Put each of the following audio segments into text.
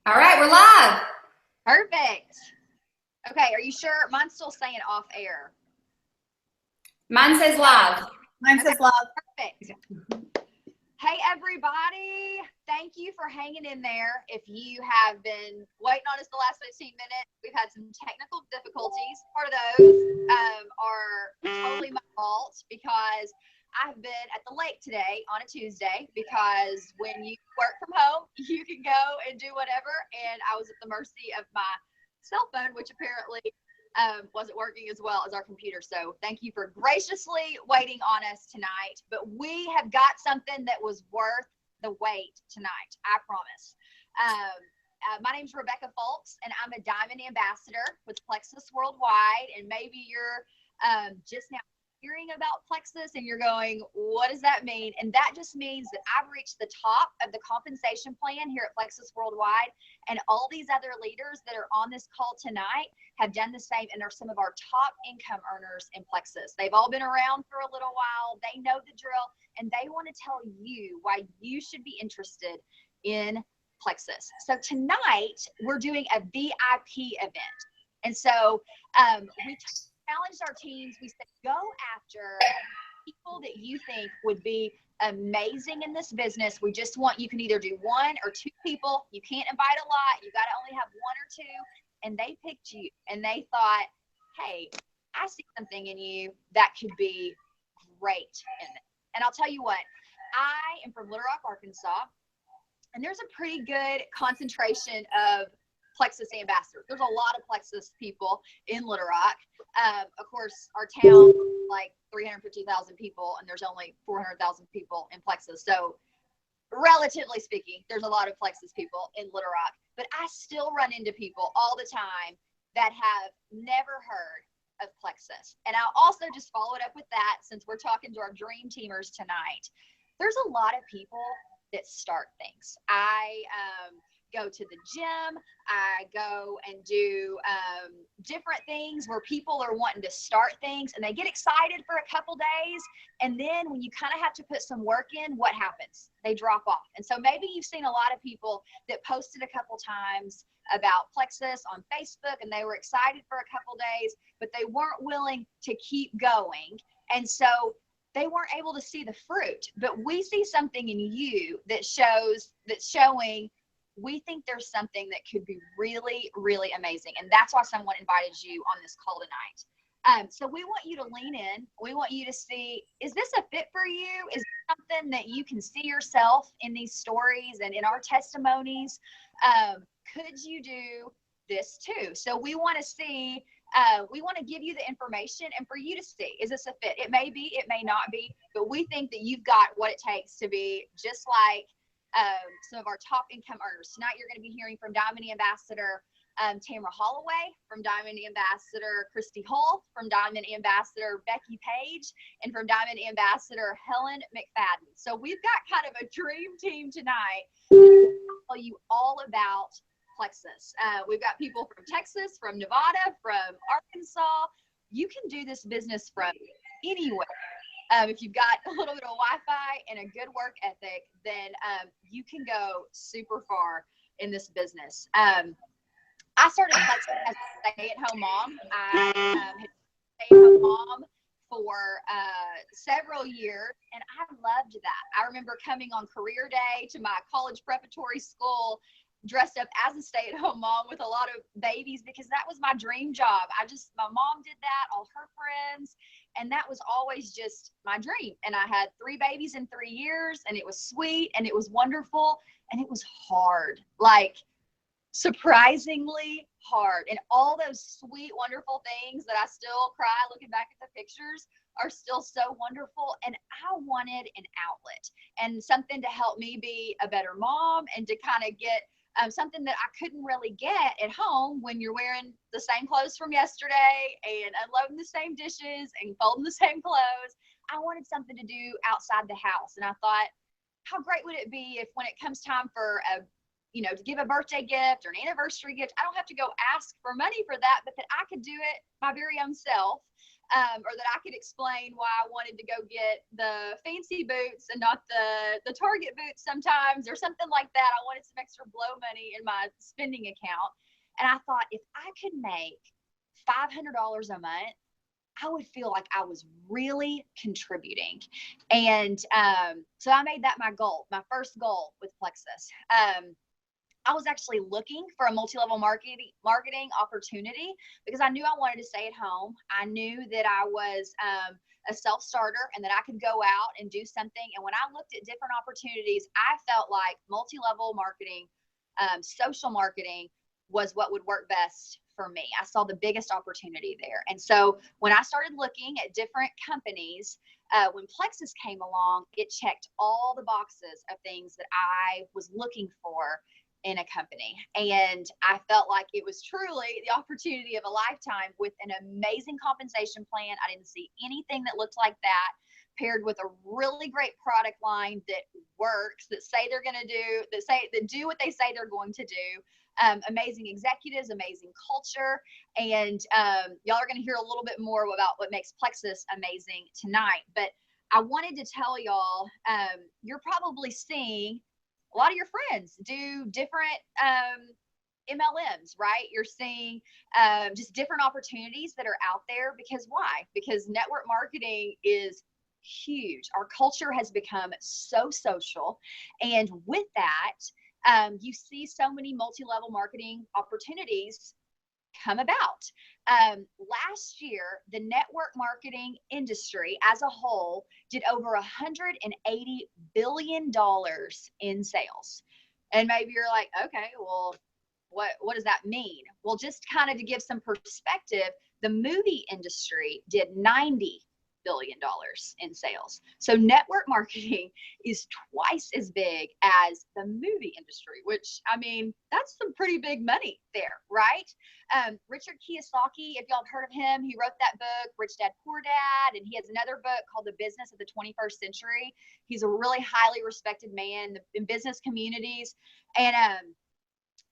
All right, we're live. Perfect. Okay, are you sure? Mine's still saying off air. Mine says live. Mine Okay, says love. perfect. Hey, everybody. Thank you for hanging in there. If you have been waiting on us the last 15 minutes, we've had some technical difficulties. Part of those are totally my fault because I've been at the lake today on a Tuesday because when you work from home, you can go and do whatever. And I was at the mercy of my cell phone, which apparently wasn't working as well as our computer. So thank you for graciously waiting on us tonight. But we have got something that was worth the wait tonight, I promise. My name is Rebecca Fulks, and I'm a Diamond Ambassador with Plexus Worldwide. And maybe you're just now hearing about Plexus and you're going, what does that mean? And that just means that I've reached the top of the compensation plan here at Plexus Worldwide, and all these other leaders that are on this call tonight have done the same and are some of our top income earners in Plexus. They've all been around for a little while. They know the drill, and they want to tell you why you should be interested in Plexus. So tonight we're doing a VIP event. And so we challenged our teams. We said, go after people that you think would be amazing in this business. We just want, you can either do one or two people. You can't invite a lot. You got to only have one or two. And they picked you and they thought, hey, I see something in you that could be great in it. And I'll tell you what, I am from Little Rock, Arkansas, and there's a pretty good concentration of Plexus ambassadors. There's a lot of Plexus people in Little Rock. Of course, our town like 350,000 people, and there's only 400,000 people in Plexus. So relatively speaking, there's a lot of Plexus people in Little Rock, but I still run into people all the time that have never heard of Plexus. And I'll also just follow it up with that, since we're talking to our dream teamers tonight. There's a lot of people that start things. I go to the gym. I go and do different things where people are wanting to start things and they get excited for a couple days. And then when you kind of have to put some work in, what happens? They drop off. And so maybe you've seen a lot of people that posted a couple times about Plexus on Facebook and they were excited for a couple days, but they weren't willing to keep going. And so they weren't able to see the fruit. But we see something in you that's showing we think there's something that could be really, really amazing. And that's why someone invited you on this call tonight. So we want you to lean in. We want you to see, is this a fit for you? Is it something that you can see yourself in these stories and in our testimonies? Could you do this too? So we want to see, we want to give you the information and for you to see, is this a fit? It may be, it may not be, but we think that you've got what it takes to be just like some of our top income earners. Tonight, you're going to be hearing from Diamond Ambassador Tamara Holloway, from Diamond Ambassador Christy Hull, from Diamond Ambassador Becky Page, and from Diamond Ambassador Helen Mcfadden. So we've got kind of a dream team tonight to tell you all about Plexus. We've got people from Texas, from Nevada, from Arkansas. You can do this business from anywhere. If you've got a little bit of Wi-Fi and a good work ethic, then you can go super far in this business. I started Plexus as a stay-at-home mom. I had been a stay-at-home mom for several years, and I loved that. I remember coming on career day to my college preparatory school dressed up as a stay-at-home mom with a lot of babies because that was my dream job. My mom did that, all her friends, and that was always just my dream. And I had 3 babies in 3 years, and it was sweet and it was wonderful, and it was hard, like surprisingly hard. And all those sweet, wonderful things that I still cry looking back at the pictures are still so wonderful. And I wanted an outlet and something to help me be a better mom and to kind of get something that I couldn't really get at home when you're wearing the same clothes from yesterday and unloading the same dishes and folding the same clothes. I wanted something to do outside the house. And I thought, how great would it be if when it comes time for to give a birthday gift or an anniversary gift, I don't have to go ask for money for that, but that I could do it my very own self. or that I could explain why I wanted to go get the fancy boots and not the Target boots sometimes, or something like that. I wanted some extra blow money in my spending account. And I thought, if I could make $500 a month, I would feel like I was really contributing. And so I made that my goal, my first goal with Plexus. I was actually looking for a multi-level marketing opportunity because I knew I wanted to stay at home. I knew that I was a self-starter and that I could go out and do something. And when I looked at different opportunities, I felt like multi-level marketing, social marketing was what would work best for me. I saw the biggest opportunity there. And so when I started looking at different companies, when Plexus came along, it checked all the boxes of things that I was looking for in a company. And I felt like it was truly the opportunity of a lifetime, with an amazing compensation plan. I didn't see anything that looked like that, paired with a really great product line that works, that say they're going to do, that do what they say they're going to do. Amazing executives, amazing culture. And y'all are going to hear a little bit more about what makes Plexus amazing tonight. But I wanted to tell y'all, you're probably seeing a lot of your friends do different MLMs, right? You're seeing just different opportunities that are out there. Because why? Because network marketing is huge. Our culture has become so social. And with that, you see so many multi-level marketing opportunities come about. Last year, the network marketing industry as a whole did over $180 billion in sales. And maybe you're like, okay, well, what does that mean? Well, just kind of to give some perspective, the movie industry did $90 billion in sales. So network marketing is twice as big as the movie industry, which, I mean, that's some pretty big money there, right? Richard Kiyosaki, if y'all have heard of him, he wrote that book, Rich Dad, Poor Dad, and he has another book called The Business of the 21st Century. He's a really highly respected man in business communities. And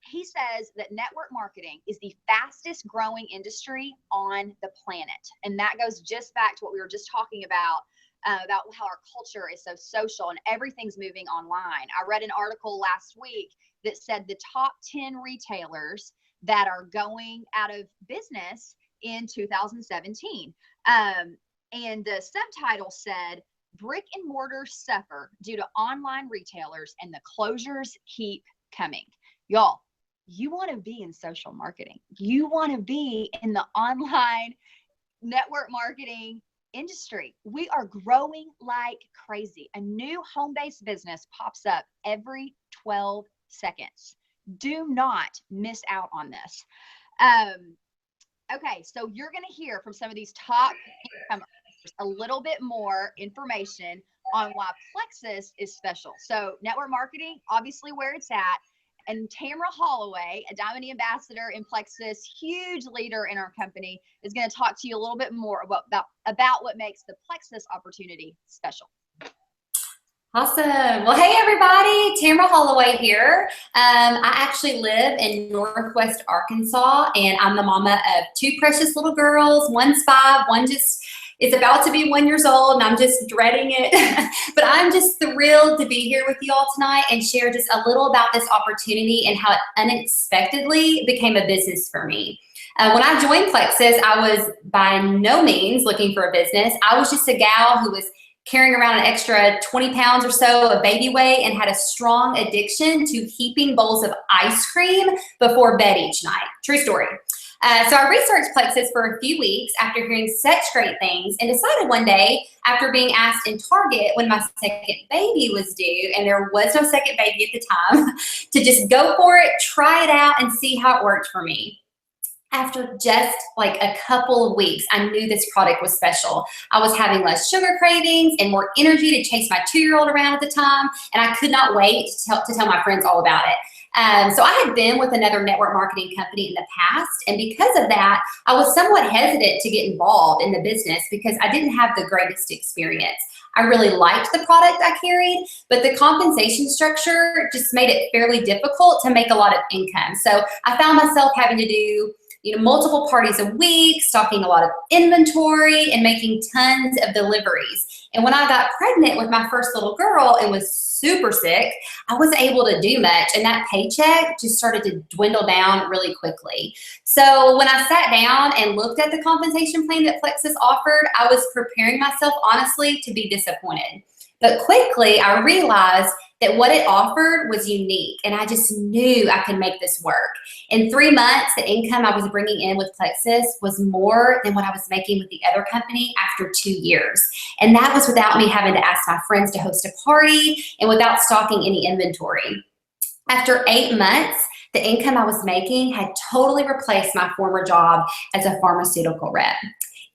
he says that network marketing is the fastest growing industry on the planet. And that goes just back to what we were just talking about how our culture is so social and everything's moving online. I read an article last week that said the top 10 retailers that are going out of business in 2017. And the subtitle said, brick and mortar suffer due to online retailers and the closures keep coming. Y'all, you want to be in social marketing. You want to be in the online network marketing industry. We are growing like crazy. A new home-based business pops up every 12 seconds. Do not miss out on this. Okay, so you're going to hear from some of these top income earners a little bit more information on why Plexus is special. So network marketing, obviously where it's at. And Tamra Holloway, a Diamond Ambassador in Plexus, huge leader in our company, is going to talk to you a little bit more about what makes the Plexus opportunity special. Awesome. Well, hey, everybody. Tamra Holloway here. I actually live in Northwest Arkansas, and I'm the mama of two precious little girls. One's 5, one just is about to be 1 year old, and I'm just dreading it. But I'm just thrilled to be here with you all tonight and share just a little about this opportunity and how it unexpectedly became a business for me. When I joined Plexus, I was by no means looking for a business. I was just a gal who was carrying around an extra 20 pounds or so of baby weight and had a strong addiction to heaping bowls of ice cream before bed each night. True story. So I researched Plexus for a few weeks after hearing such great things and decided one day, after being asked in Target when my second baby was due, and there was no second baby at the time, to just go for it, try it out, and see how it worked for me. After just like a couple of weeks, I knew this product was special. I was having less sugar cravings and more energy to chase my 2-year-old around at the time, and I could not wait to tell my friends all about it. So I had been with another network marketing company in the past, and because of that, I was somewhat hesitant to get involved in the business because I didn't have the greatest experience. I really liked the product I carried, but the compensation structure just made it fairly difficult to make a lot of income. So I found myself having to do multiple parties a week, stocking a lot of inventory, and making tons of deliveries. And when I got pregnant with my first little girl and was super sick, I wasn't able to do much, and that paycheck just started to dwindle down really quickly. So when I sat down and looked at the compensation plan that Plexus offered, I was preparing myself honestly to be disappointed. But quickly I realized that what it offered was unique, and I just knew I could make this work. In 3 months, the income I was bringing in with Plexus was more than what I was making with the other company after 2 years. And that was without me having to ask my friends to host a party and without stocking any inventory. After 8 months, the income I was making had totally replaced my former job as a pharmaceutical rep.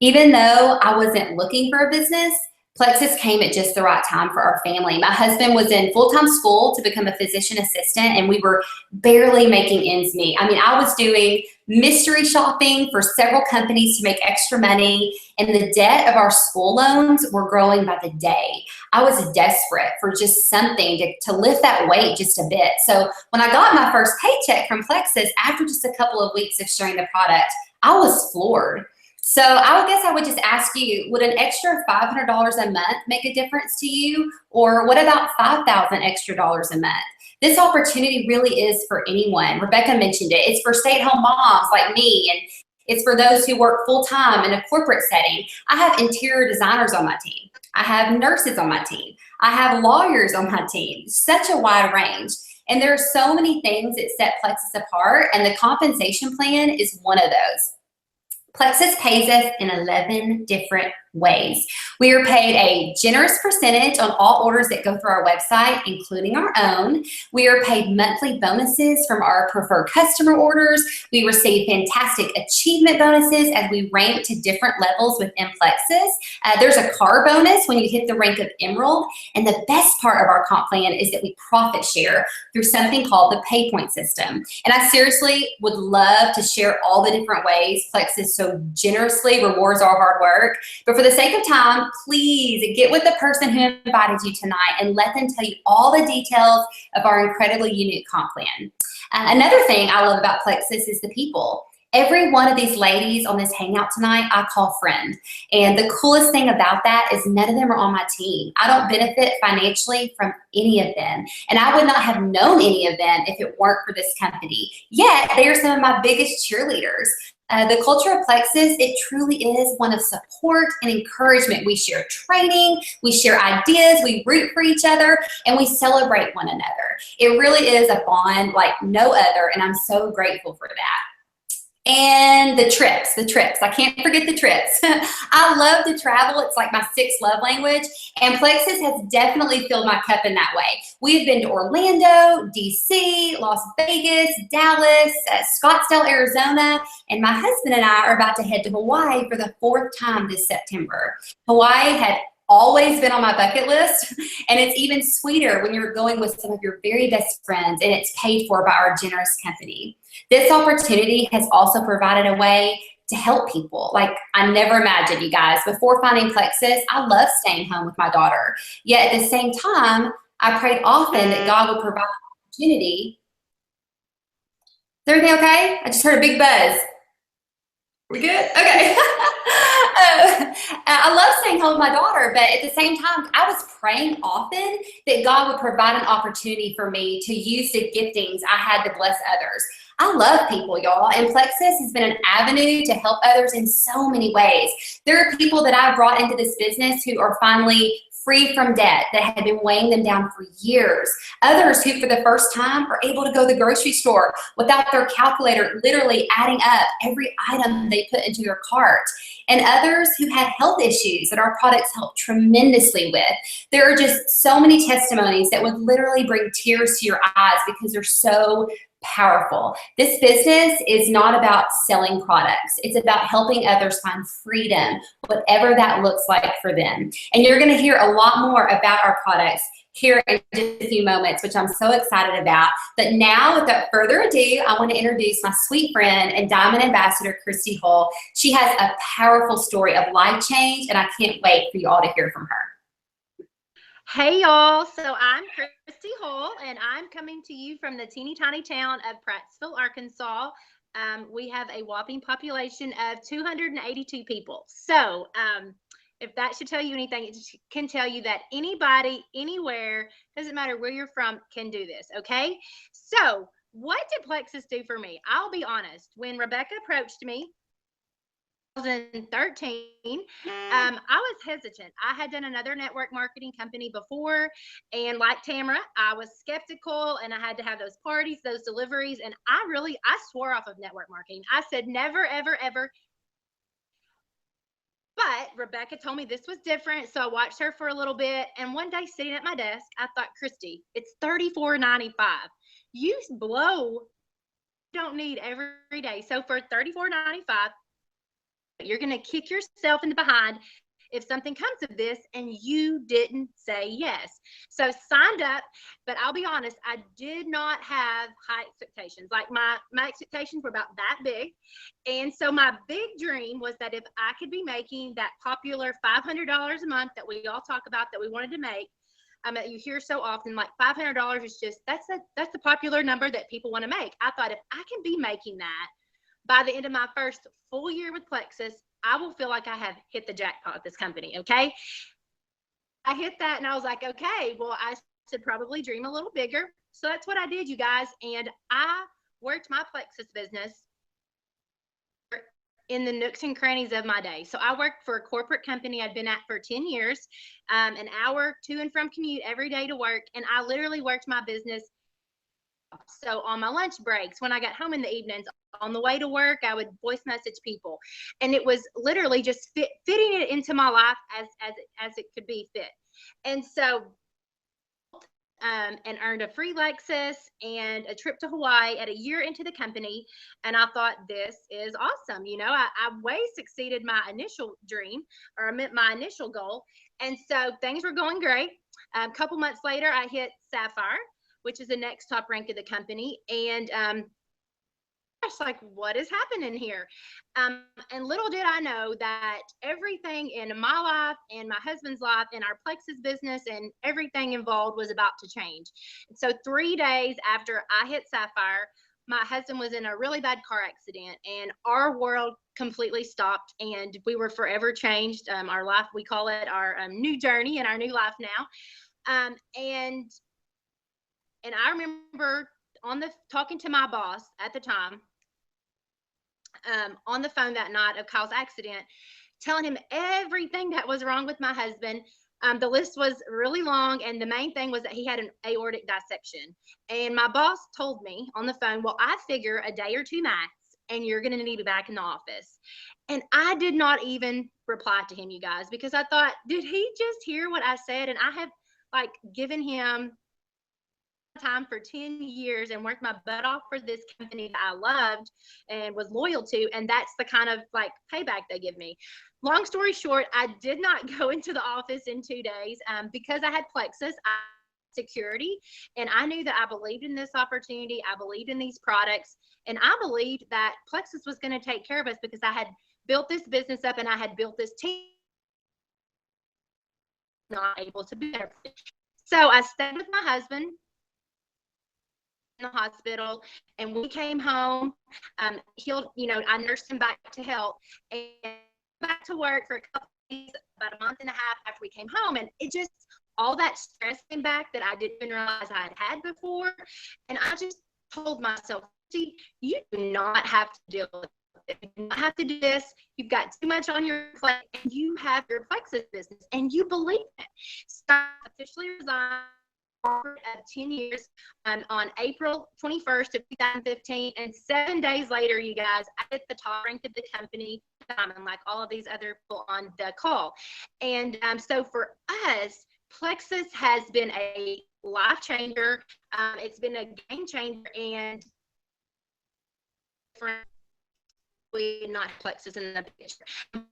Even though I wasn't looking for a business, Plexus came at just the right time for our family. My husband was in full-time school to become a physician assistant, and we were barely making ends meet. I mean, I was doing mystery shopping for several companies to make extra money, and the debt of our school loans were growing by the day. I was desperate for just something to lift that weight just a bit. So when I got my first paycheck from Plexus after just a couple of weeks of sharing the product, I was floored. So I would guess I would just ask you, would an extra $500 a month make a difference to you? Or what about $5,000 extra dollars a month? This opportunity really is for anyone. Rebecca mentioned it. It's for stay-at-home moms like me, and it's for those who work full-time in a corporate setting. I have interior designers on my team. I have nurses on my team. I have lawyers on my team. Such a wide range. And there are so many things that set Plexus apart, and the compensation plan is one of those. Plexus pays us in 11 different ways. We are paid a generous percentage on all orders that go through our website, including our own. We are paid monthly bonuses from our preferred customer orders. We receive fantastic achievement bonuses as we rank to different levels within Plexus. There's a car bonus when you hit the rank of Emerald. And the best part of our comp plan is that we profit share through something called the pay point system. And I seriously would love to share all the different ways Plexus so generously rewards our hard work. But for the sake of time, please get with the person who invited you tonight and let them tell you all the details of our incredibly unique comp plan. Another thing I love about Plexus is the people. Every one of these ladies on this hangout tonight, I call friend. And the coolest thing about that is none of them are on my team. I don't benefit financially from any of them. And I would not have known any of them if it weren't for this company. Yet, they are some of my biggest cheerleaders. The culture of Plexus, it truly is one of support and encouragement. We share training, we share ideas, we root for each other, and we celebrate one another. It really is a bond like no other, and I'm so grateful for that. And the trips. I can't forget the trips. I love to travel. It's like my sixth love language. And Plexus has definitely filled my cup in that way. We've been to Orlando, DC, Las Vegas, Dallas, Scottsdale, Arizona, and my husband and I are about to head to Hawaii for the 4th time this September. Hawaii had always been on my bucket list, and it's even sweeter when you're going with some of your very best friends and it's paid for by our generous company. This opportunity has also provided a way to help people like I never imagined, you guys. Before finding Plexus, I loved staying home with my daughter. Yet at the same time, I prayed often that God would provide an opportunity. Is everything okay? I just heard a big buzz. We good? Okay. I love staying home with my daughter, but at the same time, I was praying often that God would provide an opportunity for me to use the giftings I had to bless others. I love people, y'all, and Plexus has been an avenue to help others in so many ways. There are people that I brought into this business who are finally free from debt that had been weighing them down for years. Others who, for the first time, are able to go to the grocery store without their calculator literally adding up every item they put into their cart. And others who had health issues that our products help tremendously with. There are just so many testimonies that would literally bring tears to your eyes because they're so powerful. This business is not about selling products. It's about helping others find freedom, whatever that looks like for them. And you're going to hear a lot more about our products here in just a few moments, which I'm so excited about. But now, without further ado, I want to introduce my sweet friend and Diamond Ambassador, Christy Hull. She has a powerful story of life change, and I can't wait for you all to hear from her. Hey y'all, so I'm Christy Hull, and I'm coming to you from the teeny tiny town of Prattsville, Arkansas. we have a whopping population of 282 people. So if that should tell you anything, it can tell you that anybody, anywhere, doesn't matter where you're from, can do this, okay? So what did Plexus do for me? I'll be honest. When Rebecca approached me, 2013, I was hesitant. I had done another network marketing company before, and like Tamara, I was skeptical, and I had to have those parties, those deliveries, and I swore off of network marketing. I said never, ever, ever. But Rebecca told me this was different, so I watched her for a little bit, and one day sitting at my desk, I thought, Christy, it's $34.95. You don't need every day. So for $34.95, you're going to kick yourself in the behind if something comes of this and you didn't say yes. So signed up, but I'll be honest, I did not have high expectations. Like my expectations were about that big. And so my big dream was that if I could be making that popular $500 a month that we all talk about that we wanted to make, you hear so often, like $500 is just, that's the popular number that people want to make. I thought if I can be making that by the end of my first full year with Plexus, I will feel like I have hit the jackpot with this company, okay? I hit that and I was like, okay, well, I should probably dream a little bigger. So that's what I did, you guys. And I worked my Plexus business in the nooks and crannies of my day. So I worked for a corporate company I'd been at for 10 years, an hour to and from commute every day to work. And I literally worked my business. So on my lunch breaks, when I got home in the evenings, on the way to work, I would voice message people. And it was literally just fitting it into my life as it could be fit. And so and earned a free Lexus and a trip to Hawaii at a year into the company. And I thought, this is awesome. You know, I way succeeded my initial dream, or my initial goal. And so things were going great. A couple months later, I hit Sapphire, which is the next top rank of the company. And gosh, like, what is happening here? And little did I know that everything in my life and my husband's life and our Plexus business and everything involved was about to change. And so 3 days after I hit Sapphire, my husband was in a really bad car accident, and our world completely stopped, and we were forever changed. Our life, we call it our new journey and our new life now. And I remember talking to my boss at the time, on the phone that night of Kyle's accident, telling him everything that was wrong with my husband. The list was really long, and the main thing was that he had an aortic dissection. And my boss told me on the phone, well, I figure a day or two max, and you're going to need to be back in the office. And I did not even reply to him, you guys, because I thought, did he just hear what I said? And I have like given him time for 10 years and worked my butt off for this company that I loved and was loyal to, and that's the kind of like payback they give me. Long story short, I did not go into the office in 2 days because I had Plexus security, and I knew that I believed in this opportunity. I believed in these products, and I believed that Plexus was going to take care of us because I had built this business up and I had built this team. Not able to be there. So I stayed with my husband in the hospital, and we came home. I nursed him back to health and back to work for a couple of days, about a month and a half after we came home. And it just, all that stress came back that I didn't realize I had before. And I just told myself, see, you do not have to deal with it. You do not have to do this. You've got too much on your plate, and you have your Plexus business, and you believe it. So I officially resigned of 10 years on April 21st of 2015, and 7 days later, you guys, I hit the top rank of the company, and like all of these other people on the call. And so for us, Plexus has been a life changer. It's been a game changer, and we not Plexus in the picture.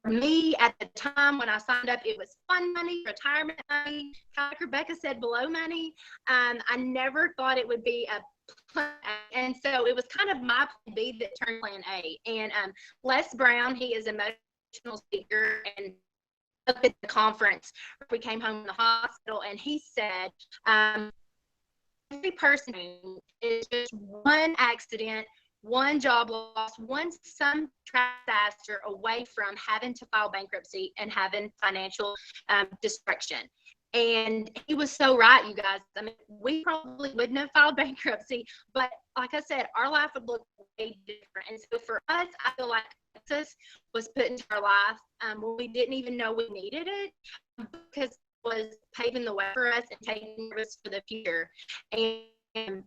For me, at the time when I signed up, it was fun money, retirement money, like Rebecca said, below money. I never thought it would be a plan A. And so it was kind of my plan B that turned plan A. And Les Brown, he is a motivational speaker, and up at the conference, we came home from the hospital, and he said, every person is just one accident one job loss, some disaster away from having to file bankruptcy and having financial destruction. And he was so right, you guys. I mean, we probably wouldn't have filed bankruptcy, but like I said, our life would look way different. And so for us, I feel like Plexus was put into our life when we didn't even know we needed it, because it was paving the way for us and taking risks for the future. And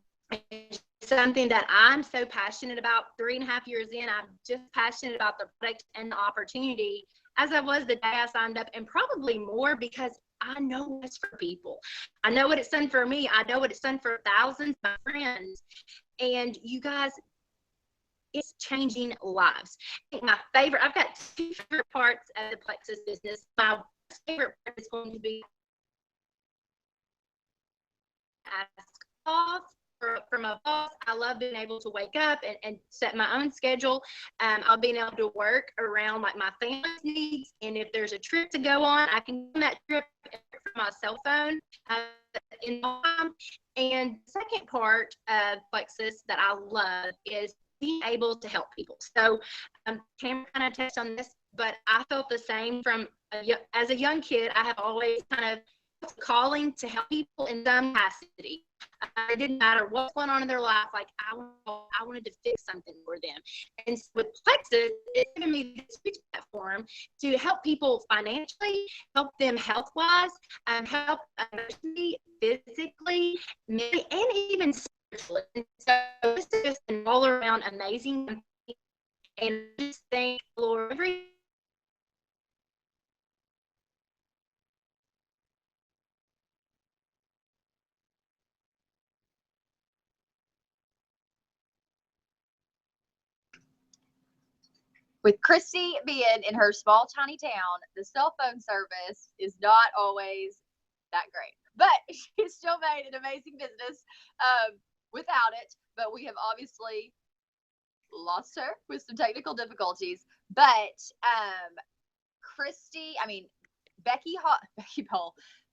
it's something that I'm so passionate about. 3.5 years in, I'm just passionate about the product and the opportunity as I was the day I signed up, and probably more because I know what's for people. I know what it's done for me. I know what it's done for thousands of my friends. And you guys, it's changing lives. My favorite, I've got 2 favorite parts of the Plexus business. My favorite part is going to be ask off from a boss. I love being able to wake up and set my own schedule. I'll be able to work around like my family's needs, and if there's a trip to go on, I can go on that trip from my cell phone in time. And the second part of Plexus that I love is being able to help people. So Tamara kind of touched on this, but I felt the same as a young kid. I have always kind of calling to help people in some capacity. It didn't matter what's going on in their life. Like I wanted to fix something for them. And so with Plexus, it's given me this huge platform to help people financially, help them health-wise, help emotionally, physically, mentally, and even spiritually. And so this is just an all-around amazing company. And I just thank the Lord every With Christy being in her small, tiny town, the cell phone service is not always that great. But she's still made an amazing business without it. But we have obviously lost her with some technical difficulties. But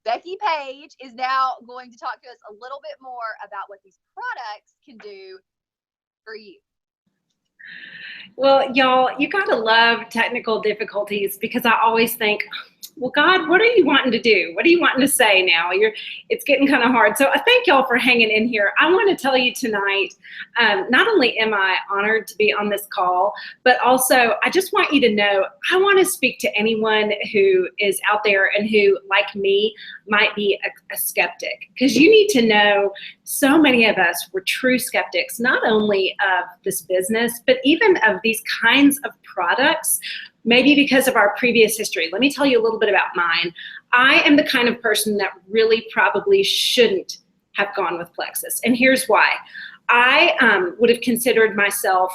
Becky Page is now going to talk to us a little bit more about what these products can do for you. Well, y'all, you gotta love technical difficulties, because I always think, well, God, what are you wanting to do? What are you wanting to say now? It's getting kind of hard. So I thank y'all for hanging in here. I want to tell you tonight, not only am I honored to be on this call, but also I just want you to know, I want to speak to anyone who is out there and who, like me, might be a skeptic. Because you need to know, so many of us were true skeptics, not only of this business, but even of these kinds of products, maybe because of our previous history. Let me tell you a little bit about mine. I am the kind of person that really probably shouldn't have gone with Plexus. And here's why. I would have considered myself,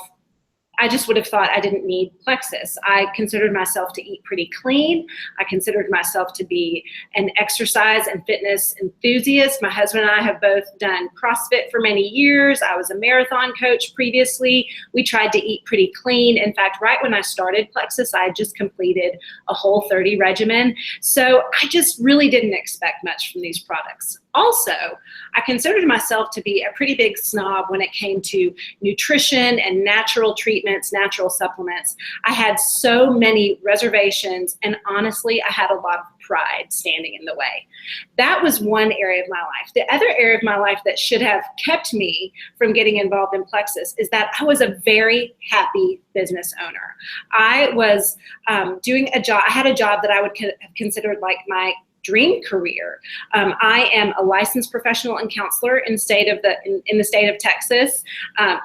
I just would have thought I didn't need Plexus. I considered myself to eat pretty clean. I considered myself to be an exercise and fitness enthusiast. My husband and I have both done CrossFit for many years. I was a marathon coach previously. We tried to eat pretty clean. In fact, right when I started Plexus, I had just completed a Whole30 regimen. So I just really didn't expect much from these products. Also, I considered myself to be a pretty big snob when it came to nutrition and natural treatments, natural supplements. I had so many reservations, and honestly, I had a lot of pride standing in the way. That was one area of my life. The other area of my life that should have kept me from getting involved in Plexus is that I was a very happy business owner. I was doing a job, I had a job that I would have considered like my dream career. I am a licensed professional and counselor in the state of Texas,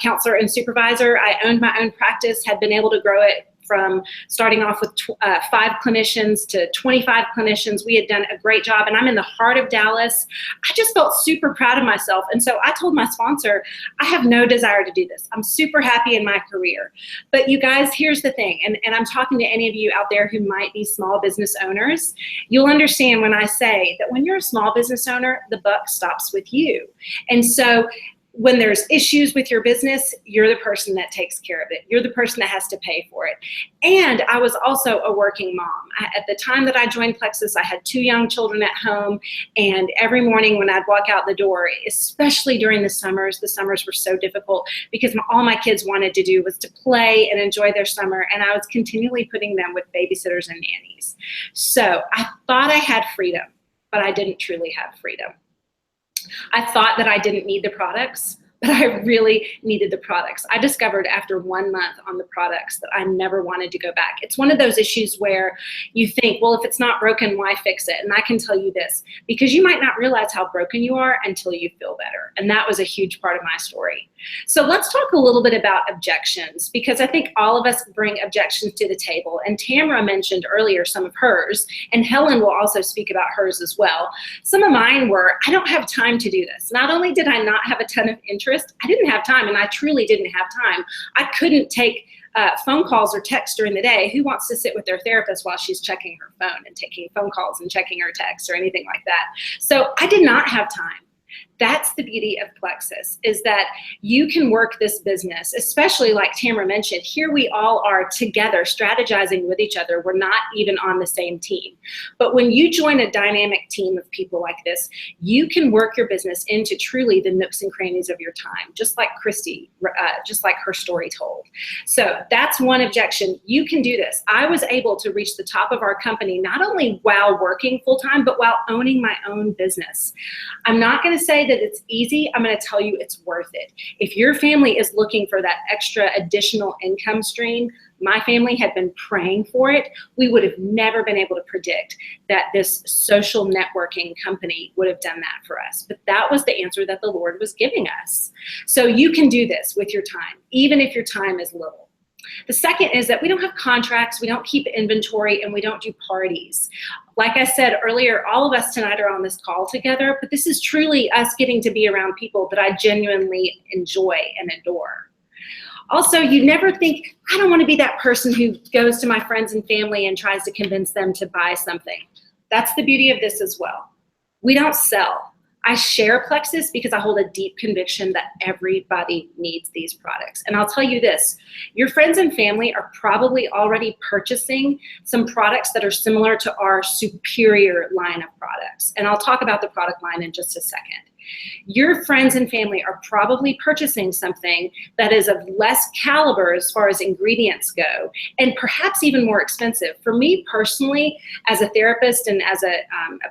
counselor and supervisor. I owned my own practice, had been able to grow it from starting off with 5 clinicians to 25 clinicians. We had done a great job, and I'm in the heart of Dallas. I just felt super proud of myself. And so I told my sponsor, I have no desire to do this. I'm super happy in my career. But you guys, here's the thing, and I'm talking to any of you out there who might be small business owners. You'll understand when I say that when you're a small business owner, the buck stops with you. And so when there's issues with your business, you're the person that takes care of it. You're the person that has to pay for it. And I was also a working mom. At the time that I joined Plexus, I had 2 young children at home, and every morning when I'd walk out the door, especially during the summers were so difficult because all my kids wanted to do was to play and enjoy their summer, and I was continually putting them with babysitters and nannies. So I thought I had freedom, but I didn't truly have freedom. I thought that I didn't need the products, but I really needed the products. I discovered after 1 month on the products that I never wanted to go back. It's one of those issues where you think, well, if it's not broken, why fix it? And I can tell you this, because you might not realize how broken you are until you feel better. And that was a huge part of my story. So let's talk a little bit about objections, because I think all of us bring objections to the table. And Tamara mentioned earlier some of hers, and Helen will also speak about hers as well. Some of mine were, I don't have time to do this. Not only did I not have a ton of interest, I didn't have time, and I truly didn't have time. I couldn't take phone calls or texts during the day. Who wants to sit with their therapist while she's checking her phone and taking phone calls and checking her texts or anything like that? So I did not have time. That's the beauty of Plexus, is that you can work this business, especially like Tamara mentioned, here we all are together strategizing with each other. We're not even on the same team. But when you join a dynamic team of people like this, you can work your business into truly the nooks and crannies of your time, just like Christy, just like her story told. So that's one objection. You can do this. I was able to reach the top of our company, not only while working full-time, but while owning my own business. I'm not going to say that it's easy. I'm going to tell you it's worth it. If your family is looking for that extra additional income stream, my family had been praying for it. We would have never been able to predict that this social networking company would have done that for us. But that was the answer that the Lord was giving us. So you can do this with your time, even if your time is little. The second is that we don't have contracts, we don't keep inventory, and we don't do parties. Like I said earlier, all of us tonight are on this call together, but this is truly us getting to be around people that I genuinely enjoy and adore. Also, you never think, I don't want to be that person who goes to my friends and family and tries to convince them to buy something. That's the beauty of this as well. We don't sell. I share Plexus because I hold a deep conviction that everybody needs these products. And I'll tell you this, your friends and family are probably already purchasing some products that are similar to our superior line of products. And I'll talk about the product line in just a second. Your friends and family are probably purchasing something that is of less caliber as far as ingredients go, and perhaps even more expensive. For me personally, as a therapist and as a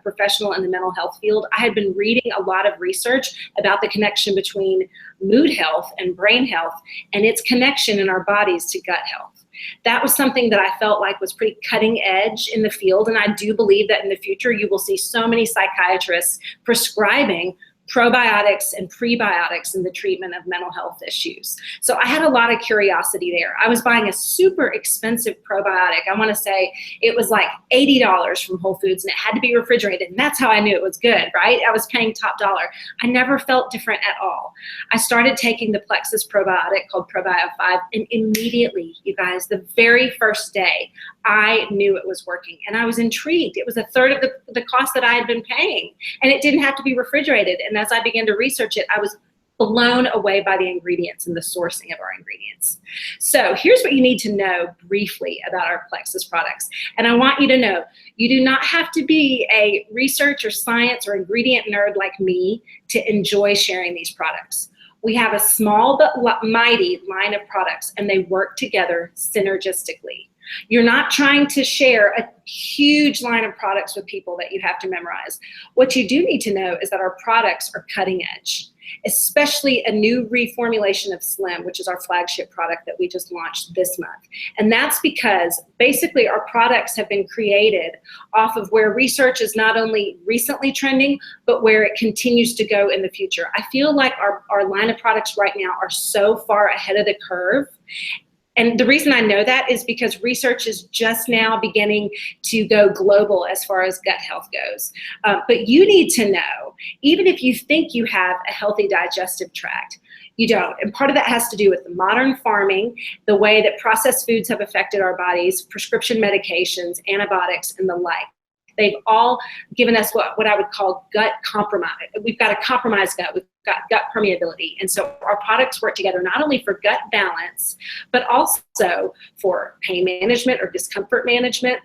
professional in the mental health field, I had been reading a lot of research about the connection between mood health and brain health and its connection in our bodies to gut health. That was something that I felt like was pretty cutting edge in the field, and I do believe that in the future you will see so many psychiatrists prescribing probiotics and prebiotics in the treatment of mental health issues. So I had a lot of curiosity there. I was buying a super expensive probiotic. I want to say it was like $80 from Whole Foods, and it had to be refrigerated, and that's how I knew it was good, right? I was paying top dollar. I never felt different at all. I started taking the Plexus probiotic called Probio 5, and immediately, you guys, the very first day, I knew it was working, and I was intrigued. It was a third of the cost that I had been paying, and it didn't have to be refrigerated. And as I began to research it, I was blown away by the ingredients and the sourcing of our ingredients. So here's what you need to know briefly about our Plexus products. And I want you to know, you do not have to be a research or science or ingredient nerd like me to enjoy sharing these products. We have a small but mighty line of products, and they work together synergistically. You're not trying to share a huge line of products with people that you have to memorize. What you do need to know is that our products are cutting edge, especially a new reformulation of Slim, which is our flagship product that we just launched this month. And that's because basically our products have been created off of where research is not only recently trending, but where it continues to go in the future. I feel like our line of products right now are so far ahead of the curve. And the reason I know that is because research is just now beginning to go global as far as gut health goes. But you need to know, even if you think you have a healthy digestive tract, you don't. And part of that has to do with the modern farming, the way that processed foods have affected our bodies, prescription medications, antibiotics, and the like. They've all given us what I would call gut compromise. We've got a compromised gut. We've got gut permeability. And so our products work together not only for gut balance, but also for pain management or discomfort management.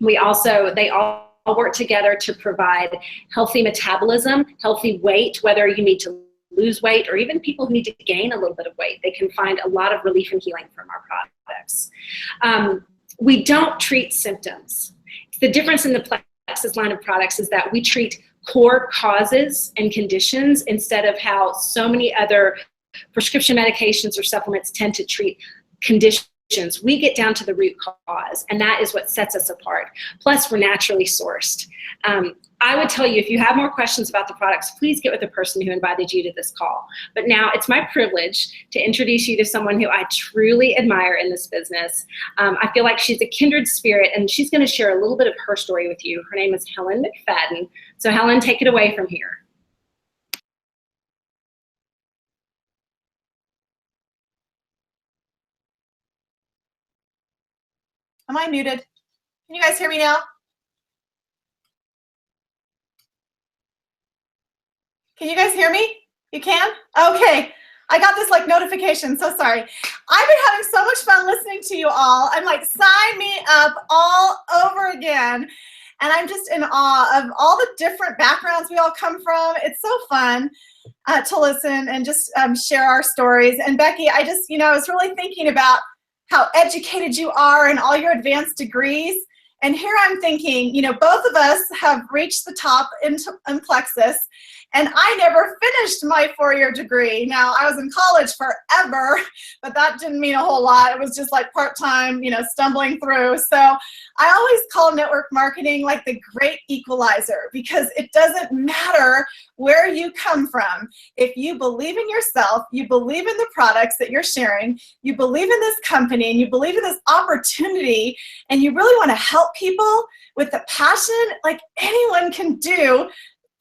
They all work together to provide healthy metabolism, healthy weight, whether you need to lose weight or even people who need to gain a little bit of weight. They can find a lot of relief and healing from our products. We don't treat symptoms. The difference in the Plexus line of products is that we treat core causes and conditions instead of how so many other prescription medications or supplements tend to treat conditions. We get down to the root cause, and that is what sets us apart. Plus, we're naturally sourced. I would tell you, if you have more questions about the products, please get with the person who invited you to this call. But now it's my privilege to introduce you to someone who I truly admire in this business. I feel like she's a kindred spirit, and she's going to share a little bit of her story with you. Her name is Helen Mcfadden. So Helen, take it away from here. Am I muted? Can you guys hear me now? Can you guys hear me? You can? Okay. I got this like notification, so sorry. I've been having so much fun listening to you all. I'm like, sign me up all over again. And I'm just in awe of all the different backgrounds we all come from. It's so fun to listen and just share our stories. And Becky, I was really thinking about how educated you are and all your advanced degrees. And here I'm thinking, both of us have reached the top in Plexus, and I never finished my 4-year degree. Now, I was in college forever, but that didn't mean a whole lot. It was just like part-time, stumbling through. So I always call network marketing like the great equalizer, because it doesn't matter where you come from. If you believe in yourself, you believe in the products that you're sharing, you believe in this company, and you believe in this opportunity, and you really want to help people with the passion, like anyone can do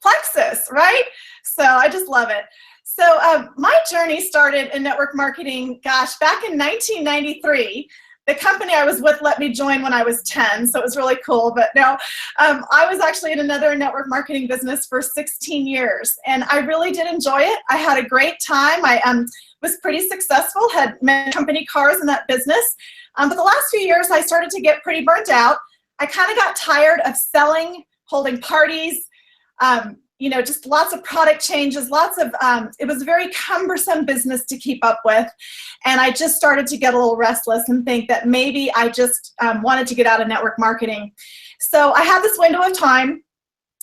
Plexus, right? So I just love it. So my journey started in network marketing, back in 1993. The company I was with let me join when I was 10, so it was really cool. But no, I was actually in another network marketing business for 16 years, and I really did enjoy it. I had a great time. I was pretty successful, had many company cars in that business. But the last few years, I started to get pretty burnt out. I kind of got tired of selling, holding parties, just lots of product changes, it was a very cumbersome business to keep up with. And I just started to get a little restless and think that maybe I just wanted to get out of network marketing. So I had this window of time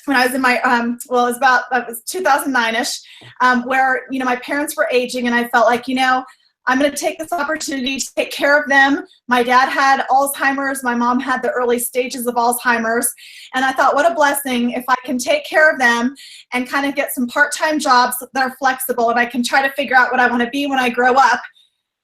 when I was in my, it was 2009-ish, where, my parents were aging, and I felt like, I'm going to take this opportunity to take care of them. My dad had Alzheimer's. My mom had the early stages of Alzheimer's. And I thought, what a blessing if I can take care of them and kind of get some part-time jobs that are flexible, and I can try to figure out what I want to be when I grow up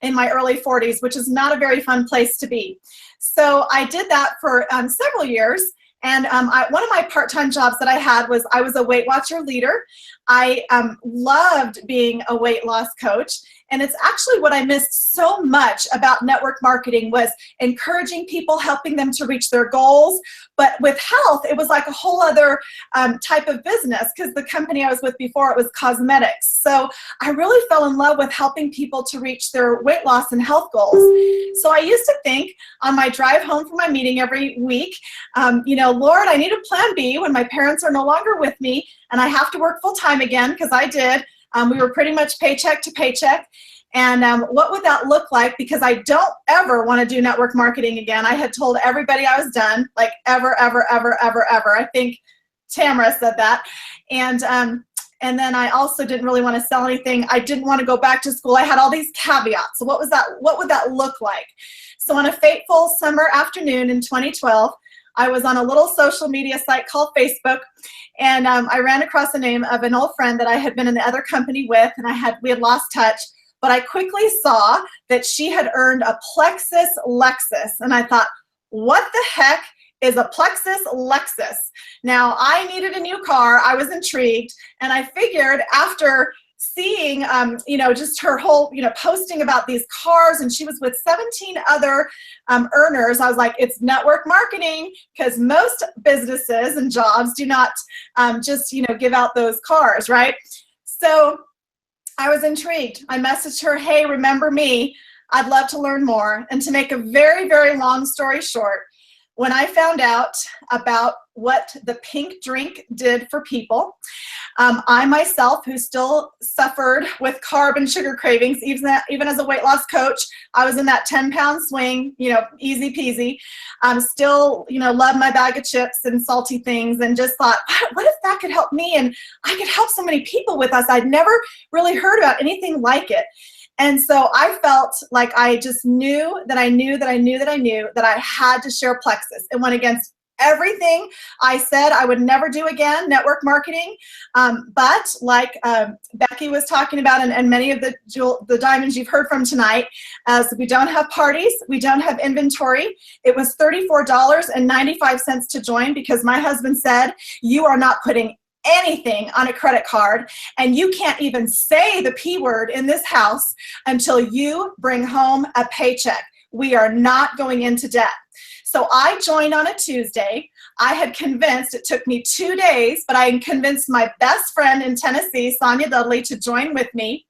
in my early 40s, which is not a very fun place to be. So I did that for several years. And one of my part-time jobs that I had was I was a Weight Watcher leader. I loved being a weight loss coach. And it's actually what I missed so much about network marketing was encouraging people, helping them to reach their goals. But with health, it was like a whole other type of business, because the company I was with before, it was cosmetics. So I really fell in love with helping people to reach their weight loss and health goals. So I used to think on my drive home from my meeting every week, Lord, I need a plan B when my parents are no longer with me and I have to work full time again, because I did. We were pretty much paycheck to paycheck. And what would that look like? Because I don't ever want to do network marketing again. I had told everybody I was done, like ever, ever, ever, ever, ever. I think Tamara said that. And then I also didn't really want to sell anything. I didn't want to go back to school. I had all these caveats. So what would that look like? So on a fateful summer afternoon in 2012, I was on a little social media site called Facebook, and I ran across the name of an old friend that I had been in the other company with, and we had lost touch. But I quickly saw that she had earned a Plexus Lexus, and I thought, what the heck is a Plexus Lexus? Now, I needed a new car. I was intrigued, and I figured after seeing, just her whole, posting about these cars, and she was with 17 other earners. I was like, it's network marketing, because most businesses and jobs do not just, give out those cars, right? So I was intrigued. I messaged her, hey, remember me? I'd love to learn more. And to make a very, very long story short, when I found out about what the pink drink did for people, I myself, who still suffered with carb and sugar cravings, even as a weight loss coach, I was in that 10-pound swing, easy peasy. Still, love my bag of chips and salty things, and just thought, what if that could help me? And I could help so many people with us. I'd never really heard about anything like it. And so I felt like I just knew that I had to share Plexus. It went against everything I said I would never do again, network marketing. But like Becky was talking about, and many of the diamonds you've heard from tonight, as we don't have parties, we don't have inventory. It was $34.95 to join, because my husband said, you are not putting anything on a credit card, and you can't even say the P word in this house until you bring home a paycheck. We are not going into debt. So I joined on a Tuesday. I had convinced, it took me 2 days, but I convinced my best friend in Tennessee, Sonia Dudley, to join with me.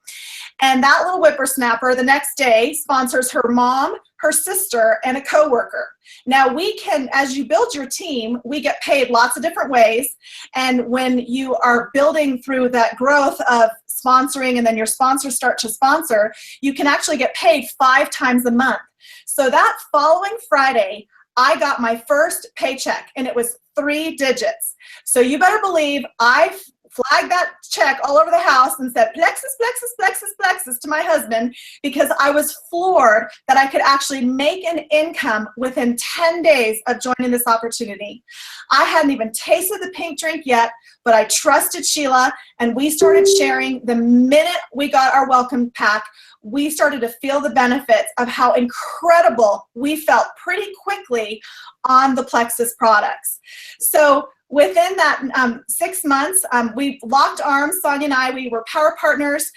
And that little whippersnapper the next day sponsors her mom, her sister, and a coworker. Now we can, as you build your team, we get paid lots of different ways. And when you are building through that growth of sponsoring, and then your sponsors start to sponsor, you can actually get paid 5 times a month. So that following Friday, I got my first paycheck, and it was 3 digits. So you better believe I flagged that check all over the house and said, Plexus, Plexus, Plexus, Plexus to my husband, because I was floored that I could actually make an income within 10 days of joining this opportunity. I hadn't even tasted the pink drink yet, but I trusted Sheila, and we started sharing. The minute we got our welcome pack, we started to feel the benefits of how incredible we felt pretty quickly on the Plexus products. So within that 6 months, we locked arms, Sonia and I, we were power partners.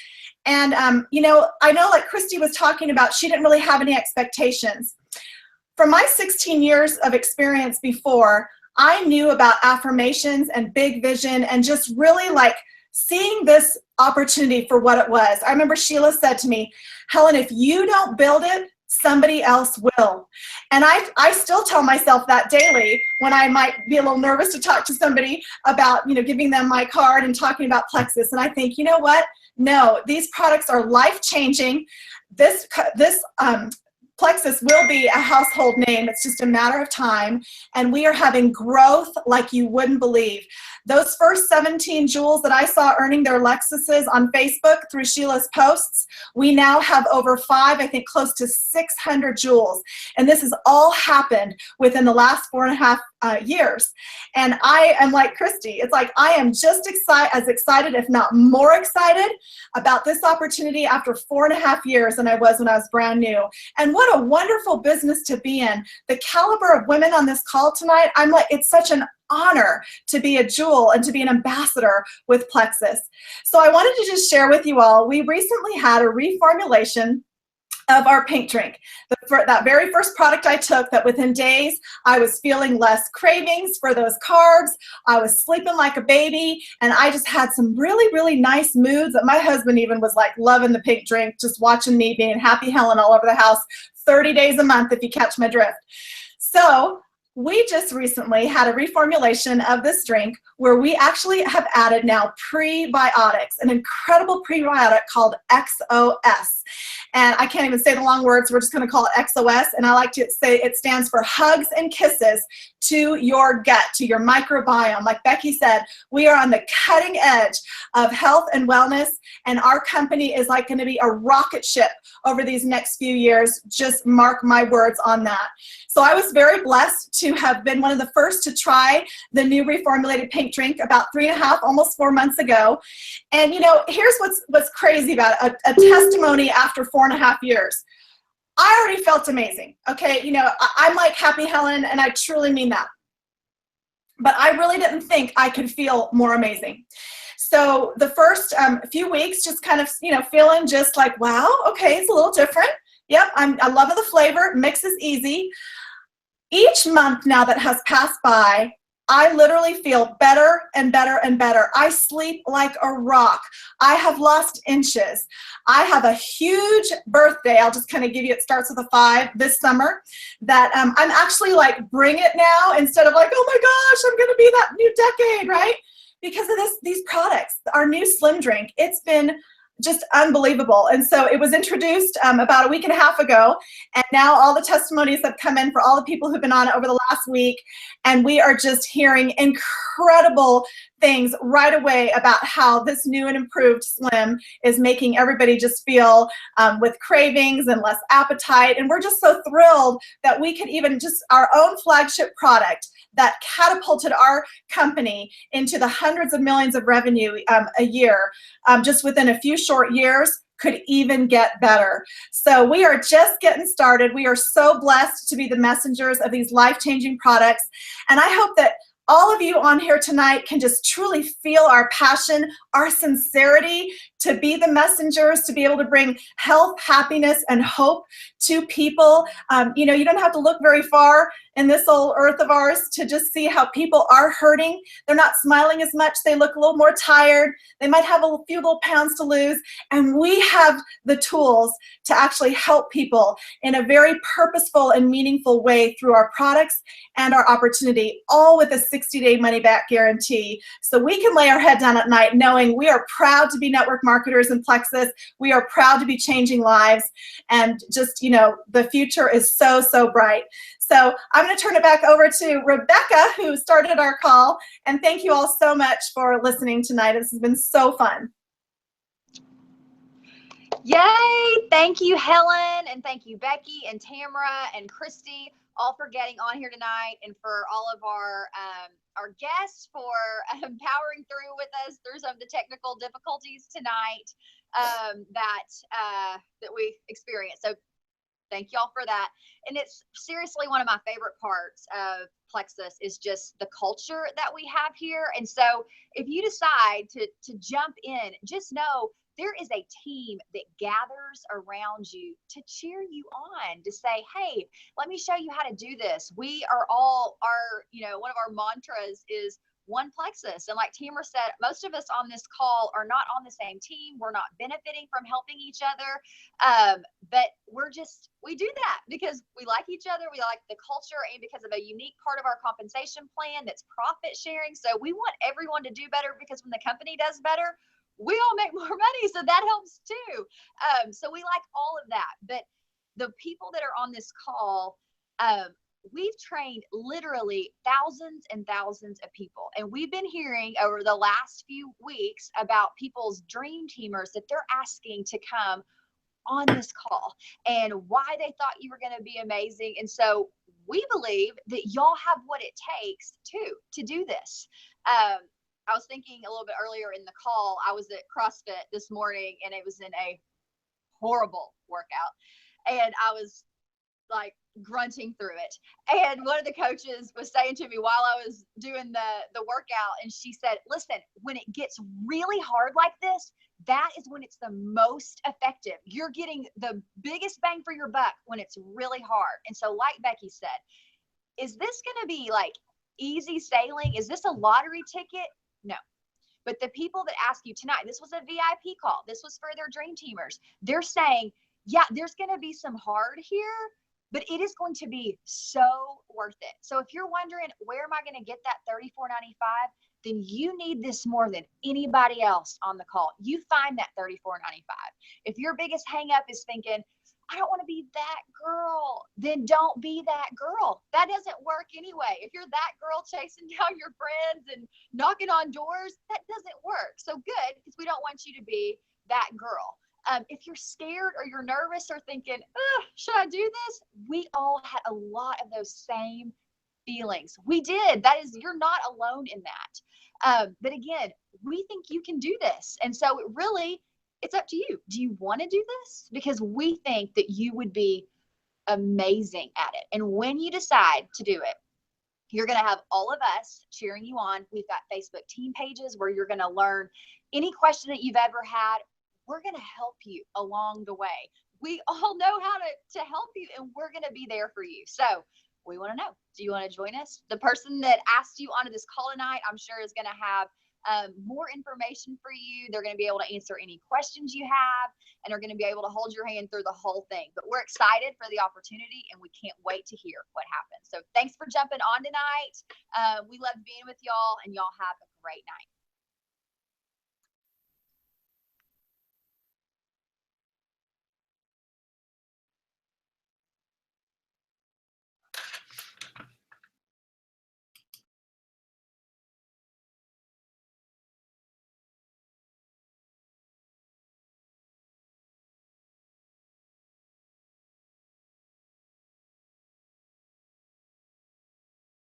And, I know like Christy was talking about, she didn't really have any expectations. From my 16 years of experience before, I knew about affirmations and big vision, and just really like seeing this opportunity for what it was. I remember Sheila said to me, Helen, if you don't build it, somebody else will. And I still tell myself that daily when I might be a little nervous to talk to somebody about, giving them my card and talking about Plexus. And I think, you know what? No, these products are life-changing. This Plexus will be a household name. It's just a matter of time. And we are having growth like you wouldn't believe. Those first 17 jewels that I saw earning their Lexuses on Facebook through Sheila's posts, we now have over 5, I think close to 600 jewels. And this has all happened within the last 4.5 years. And I am like Christy. It's like I am just as excited, if not more excited, about this opportunity after 4.5 years than I was when I was brand new. And what a wonderful business to be in. The caliber of women on this call tonight, I'm like, it's such an honor to be a jewel and to be an ambassador with Plexus. So I wanted to just share with you all, we recently had a reformulation of our pink drink. That very first product I took, that within days I was feeling less cravings for those carbs, I was sleeping like a baby, and I just had some really, really nice moods that my husband even was like loving the pink drink, just watching me being happy Helen all over the house 30 days a month, if you catch my drift. So we just recently had a reformulation of this drink where we actually have added now prebiotics, an incredible prebiotic called XOS. And I can't even say the long words, we're just gonna call it XOS. And I like to say it stands for hugs and kisses to your gut, to your microbiome. Like Becky said, we are on the cutting edge of health and wellness, and our company is like gonna be a rocket ship over these next few years. Just mark my words on that. So I was very blessed to have been one of the first to try the new reformulated pink drink about 3.5, almost 4 months ago. And here's what's crazy about it, a testimony after 4.5 years. I already felt amazing, okay? I'm like happy Helen, and I truly mean that. But I really didn't think I could feel more amazing. So the first few weeks, just kind of, feeling just like, wow, okay, it's a little different. Yep, I love the flavor. Mix is easy. Each month now that has passed by, I literally feel better and better and better. I sleep like a rock. I have lost inches. I have a huge birthday. I'll just kind of give you, it starts with a 5 this summer, that I'm actually like, bring it now, instead of like, oh my gosh, I'm going to be that new decade, right? Because of these products, our new Slim Drink, it's been just unbelievable. And so it was introduced about a week and a half ago, and now all the testimonies have come in for all the people who've been on it over the last week, and we are just hearing incredible things right away about how this new and improved Slim is making everybody just feel with cravings and less appetite. And we're just so thrilled that we could even just, our own flagship product that catapulted our company into the hundreds of millions of revenue a year, just within a few short years, could even get better. So we are just getting started. We are so blessed to be the messengers of these life-changing products. And I hope that all of you on here tonight can just truly feel our passion, our sincerity to be the messengers, to be able to bring health, happiness, and hope to people. You don't have to look very far in this old earth of ours to just see how people are hurting. They're not smiling as much. They look a little more tired. They might have a few little pounds to lose. And we have the tools to actually help people in a very purposeful and meaningful way through our products and our opportunity, all with a 60-day money-back guarantee. So we can lay our head down at night knowing we are proud to be network marketers in Plexus. We are proud to be changing lives. And just, the future is so, so bright. So I'm going to turn it back over to Rebecca, who started our call. And thank you all so much for listening tonight. This has been so fun. Yay! Thank you, Helen, and thank you, Becky and Tamara and Christy, all for getting on here tonight, and for all of our guests for powering through with us through some of the technical difficulties tonight that we experienced. So thank y'all for that. And it's seriously one of my favorite parts of Plexus is just the culture that we have here. And so if you decide to jump in, just know there is a team that gathers around you to cheer you on, to say, hey, let me show you how to do this. We are all, one of our mantras is one Plexus. And like Tamara said, most of us on this call are not on the same team. We're not benefiting from helping each other. But we do that because we like each other. We like the culture, and because of a unique part of our compensation plan that's profit sharing. So we want everyone to do better, because when the company does better, we all make more money. So that helps too. So we like all of that. But the people that are on this call, we've trained literally thousands and thousands of people. And we've been hearing over the last few weeks about people's dream teamers that they're asking to come on this call and why they thought you were going to be amazing. And so we believe that y'all have what it takes to do this. I was thinking a little bit earlier in the call, I was at CrossFit this morning, and it was in a horrible workout. And I was like grunting through it. And one of the coaches was saying to me while I was doing the workout, and she said, listen, when it gets really hard like this, that is when it's the most effective. You're getting the biggest bang for your buck when it's really hard. And so like Becky said, is this going to be like easy sailing? Is this a lottery ticket? No. But the people that ask you tonight, this was a VIP call. This was for their dream teamers. They're saying, yeah, there's going to be some hard here, but it is going to be so worth it. So if you're wondering, where am I going to get that $34.95? Then you need this more than anybody else on the call. You find that $34.95. If your biggest hang up is thinking, I don't want to be that girl, then don't be that girl. That doesn't work anyway. If you're that girl chasing down your friends and knocking on doors, that doesn't work. So good, because we don't want you to be that girl. If you're scared or you're nervous or thinking, should I do this? We all had a lot of those same feelings. We did. That is, you're not alone in that. But again, we think you can do this. And so it's up to you. Do you want to do this? Because we think that you would be amazing at it. And when you decide to do it, You're going to have all of us cheering you on. We've got Facebook team pages where you're going to learn any question that you've ever had. We're going to help you along the way. We all know how to help you, and we're going to be there for you. So we want to know, do you want to join us? The person that asked you onto this call tonight, I'm sure is going to have more information for you. They're going to be able to answer any questions you have, and are going to be able to hold your hand through the whole thing. But we're excited for the opportunity, and we can't wait to hear what happens. So thanks for jumping on tonight. We love being with y'all, and y'all have a great night.